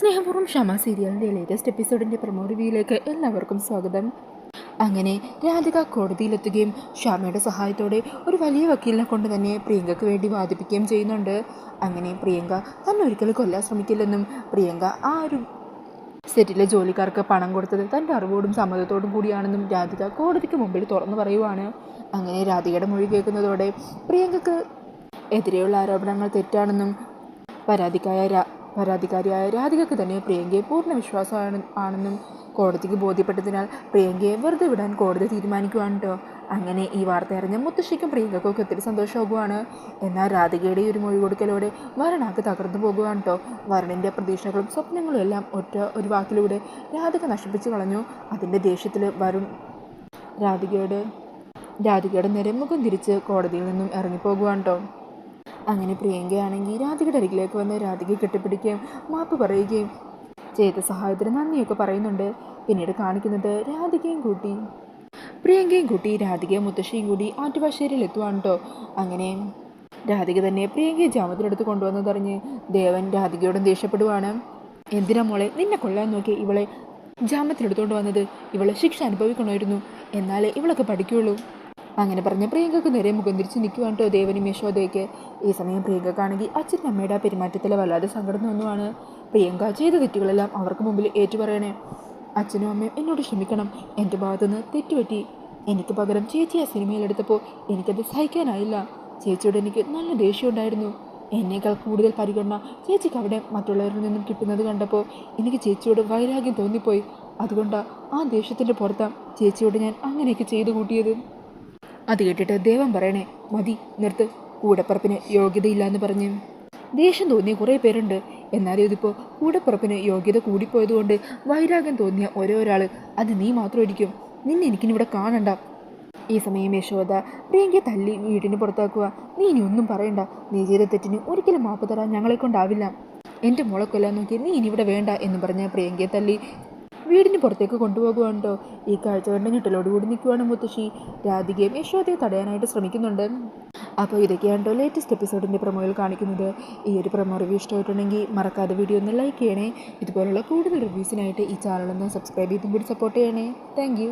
സ്നേഹപൂർവ്വം ക്ഷമ സീരിയലിൻ്റെ ലേറ്റസ്റ്റ് എപ്പിസോഡിൻ്റെ പ്രൊമോ റിവ്യൂയിലേക്ക് എല്ലാവർക്കും സ്വാഗതം. അങ്ങനെ രാധിക കോടതിയിലെത്തുകയും ക്ഷമയുടെ സഹായത്തോടെ ഒരു വലിയ വക്കീലിനെ കൊണ്ട് തന്നെ പ്രിയങ്കയ്ക്ക് വേണ്ടി വാദിപ്പിക്കുകയും ചെയ്യുന്നുണ്ട്. അങ്ങനെ പ്രിയങ്ക തന്നെ ഒരിക്കലും കൊല്ലാൻ ശ്രമിക്കില്ലെന്നും പ്രിയങ്ക ആ ഒരു സെറ്റിലെ ജോലിക്കാർക്ക് പണം കൊടുത്തത് തൻ്റെ അറിവോടും സമ്മതത്തോടും കൂടിയാണെന്നും രാധിക കോടതിക്ക് മുമ്പിൽ തുറന്നു പറയുവാണ്. അങ്ങനെ രാധികയുടെ മൊഴി കേൾക്കുന്നതോടെ പ്രിയങ്കയ്ക്ക് എതിരെയുള്ള ആരോപണങ്ങൾ തെറ്റാണെന്നും പരാതിക്കാരിയായ രാധികയ്ക്ക് തന്നെ പ്രിയങ്കയെ പൂർണ്ണ വിശ്വാസമാണെന്നും കോടതിക്ക് ബോധ്യപ്പെട്ടതിനാൽ പ്രിയങ്കയെ വെറുതെ വിടാൻ കോടതി തീരുമാനിക്കുവാണ് കേട്ടോ. അങ്ങനെ ഈ വാർത്ത അറിഞ്ഞ മുത്തശ്ശിക്കും പ്രിയങ്കയ്ക്കൊക്കെ ഒത്തിരി സന്തോഷമാകുവാണ്. എന്നാൽ രാധികയുടെ ഒരു മൊഴി കൊടുക്കലോടെ വരണാക്ക് തകർന്നു പോകുവാണ് കേട്ടോ. വരണിൻ്റെ പ്രതീക്ഷകളും സ്വപ്നങ്ങളും എല്ലാം ഒരു വാക്കിലൂടെ രാധിക നശിപ്പിച്ചു കളഞ്ഞു. അതിൻ്റെ ദേഷ്യത്തിൽ വരുൺ രാധികയുടെ നേരെ മുഖം തിരിച്ച് കോടതിയിൽ നിന്നും ഇറങ്ങിപ്പോകുവാണ് കേട്ടോ. അങ്ങനെ പ്രിയങ്കയാണെങ്കിൽ രാധികയുടെ അരികിലേക്ക് വന്ന് രാധികയെ കെട്ടിപ്പിടിക്കുകയും മാപ്പ് പറയുകയും ചെയ്ത സഹായത്തിന് നന്ദിയൊക്കെ പറയുന്നുണ്ട്. പിന്നീട് കാണിക്കുന്നത് പ്രിയങ്കയും കൂട്ടി രാധികയും മുത്തശ്ശിയും കൂടി ആറ്റുവാശ്ശേരിയിൽ എത്തുവാണ് കേട്ടോ. അങ്ങനെ രാധിക തന്നെ പ്രിയങ്കയെ ജാമ്യത്തിലെടുത്ത് കൊണ്ടുവന്നതറിഞ്ഞ് ദേവൻ രാധികയോടും ദേഷ്യപ്പെടുവാണ്. എന്തിനാ മോളെ നിന്നെ കൊല്ലാൻ നോക്കി ഇവളെ ജാമ്യത്തിലെടുത്തുകൊണ്ട് വന്നത്? ഇവളെ ശിക്ഷ അനുഭവിക്കണമായിരുന്നു, എന്നാലേ ഇവളൊക്കെ പഠിക്കുകയുള്ളൂ. അങ്ങനെ പറഞ്ഞ് പ്രിയങ്കയ്ക്ക് നേരെ മുഖം തിരിച്ച് നിൽക്കുവാണ് കേട്ടോ ദേവനും യശോദയൊക്കെ. ഈ സമയം പ്രിയങ്കക്കാണെങ്കിൽ അച്ഛനും അമ്മയുടെ പെരുമാറ്റത്തിൽ വല്ലാതെ സങ്കടം തോന്നുവാണ്. പ്രിയങ്ക ചെയ്ത തെറ്റുകളെല്ലാം അവർക്ക് മുമ്പിൽ ഏറ്റുപറയണേ. അച്ഛനും അമ്മയും എന്നോട് ക്ഷമിക്കണം, എൻ്റെ ഭാഗത്തുനിന്ന് തെറ്റുപറ്റി. എനിക്ക് പകരം ചേച്ചി ആ സിനിമയിലെടുത്തപ്പോൾ എനിക്കത് സഹിക്കാനായില്ല. ചേച്ചിയോട് എനിക്ക് നല്ല ദേഷ്യമുണ്ടായിരുന്നു. എന്നേക്കാൾ കൂടുതൽ പരിഗണന ചേച്ചിക്ക് അവിടെ മറ്റുള്ളവരിൽ നിന്നും കിട്ടുന്നത് കണ്ടപ്പോൾ എനിക്ക് ചേച്ചിയോട് വൈരാഗ്യം തോന്നിപ്പോയി. അതുകൊണ്ടാണ് ആ ദേഷ്യത്തിൻ്റെ പുറത്താണ് ചേച്ചിയോട് ഞാൻ അങ്ങനെയൊക്കെ ചെയ്തു കൂട്ടിയത്. അത് കേട്ടിട്ട് ദേവൻ പറയണേ, മതി നിർത്ത്, കൂടപ്പറപ്പിന് യോഗ്യതയില്ല എന്ന് പറഞ്ഞ് ദേഷ്യം തോന്നിയ കുറേ പേരുണ്ട്. എന്നാലും ഇതിപ്പോൾ കൂടപ്പറപ്പിന് യോഗ്യത കൂടിപ്പോയതുകൊണ്ട് വൈരാഗ്യം തോന്നിയ ഒരാൾ അത് നീ മാത്രമായിരിക്കും. നിന്നെ എനിക്കിനിവിടെ കാണണ്ട. ഈ സമയം യശോദ പ്രിയങ്കയെ തല്ലി വീടിന് പുറത്താക്കുക. നീ ഇനി ഒന്നും പറയണ്ട. നീ ചെയ്ത തെറ്റിന് ഒരിക്കലും മാപ്പ് തരാൻ ഞങ്ങളെ കൊണ്ടാവില്ല. എൻ്റെ മോളെ കൊല്ലാൻ നോക്കി നീ ഇനി ഇവിടെ വേണ്ട എന്ന് പറഞ്ഞ് പ്രിയങ്കയെ തല്ലി വീടിന് പുറത്തേക്ക് കൊണ്ടുപോകുവാണ്ടോ. ഈ കാഴ്ച കണ്ട് ഞെട്ടലോടുകൂടി നിൽക്കുവാണ് മുത്തശ്ശി. രാധികയും യശോദയെ തടയാനായിട്ട് ശ്രമിക്കുന്നുണ്ട്. അപ്പോൾ ഇതൊക്കെയാണോ ലേറ്റസ്റ്റ് എപ്പിസോഡിൻ്റെ പ്രൊമോയിൽ കാണിക്കുന്നത്. ഈ ഒരു പ്രൊമോ റിവ്യൂ ഇഷ്ടമായിട്ടുണ്ടെങ്കിൽ മറക്കാതെ വീഡിയോ ഒന്ന് ലൈക്ക് ചെയ്യണേ. ഇതുപോലുള്ള കൂടുതൽ റിവ്യൂസിനായിട്ട് ഈ ചാനലൊന്ന് സബ്സ്ക്രൈബ് ചെയ്തും കൂടി സപ്പോർട്ട് ചെയ്യണേ. താങ്ക്